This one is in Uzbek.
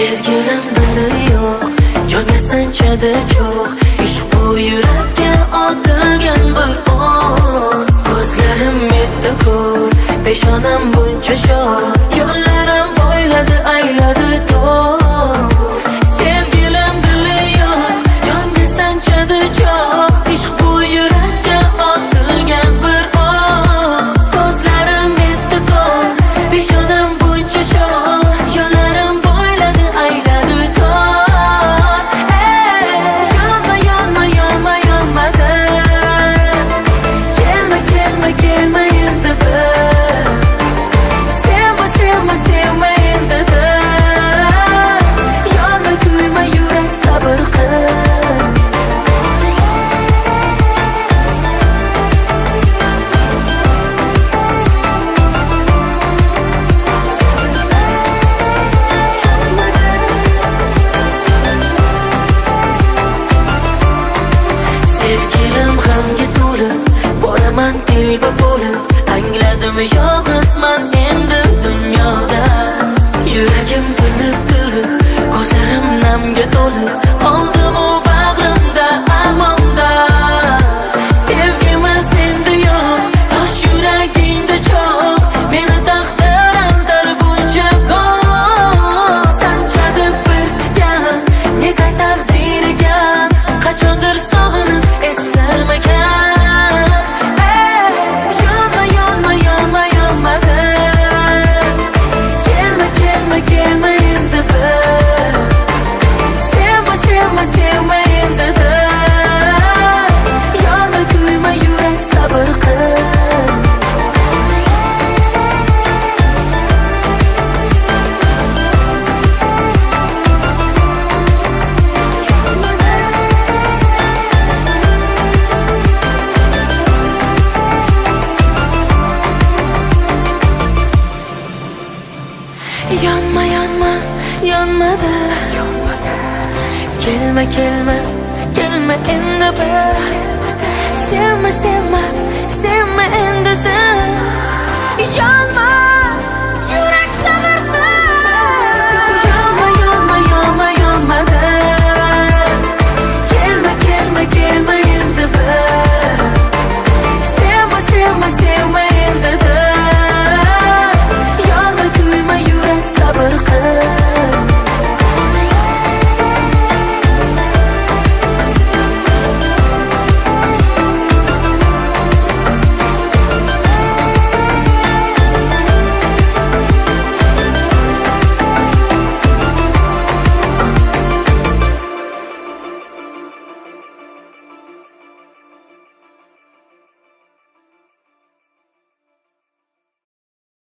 Sevgilim dili yo'q, jonga sanchadi cho'g'. Ishq bu yurakka otilgan bir o'q. Ko'zlarim yetti ko'r, peshonam buncha shoh. Yo'llarim bo'yladi ayladi to'q. Sevgilim dili yo'q, jonga sanchadi cho'g'. Ishq bu yurakka otilgan bir o'q. Ko'zlarim yetti ko'r, peshonam buncha shoh. Yo'llarim bo'yladi ayladi to'q. Yonma, yonma, yonma, yonmadi. Kelma, kelma, kelma endi bir. Sevma, sevma, sevma endi bir. Yonma, kuyma, yurak sabr qil. Sevgilim g'amga to'lib, boraman telba bo'lib. Angladim yolg'izman endi dunyoda. Yuragim tilib, ko'zlarim namga to'lib. Qoldim u bag'rimda armonda. Sevgimiz endi yo'q, tosh yuragingda cho'g'. Meni taqdirimdir buncha ko'p. Sanchadi bir tikan, ne qaytar dirigan. Qachondir sog'inib eslarmagan. Yonma, yonma, yonma, yonmadi. Kelma, kelma, kelma endi bir. Sevma, sevma, sevma endi bir. Yonma, kuyma, yurak sabr qil. Yonma, yonma, yonmadi. Kelma, kelma, kelma endi bir. Sevma, sevma, sevma endi sen. Yonma.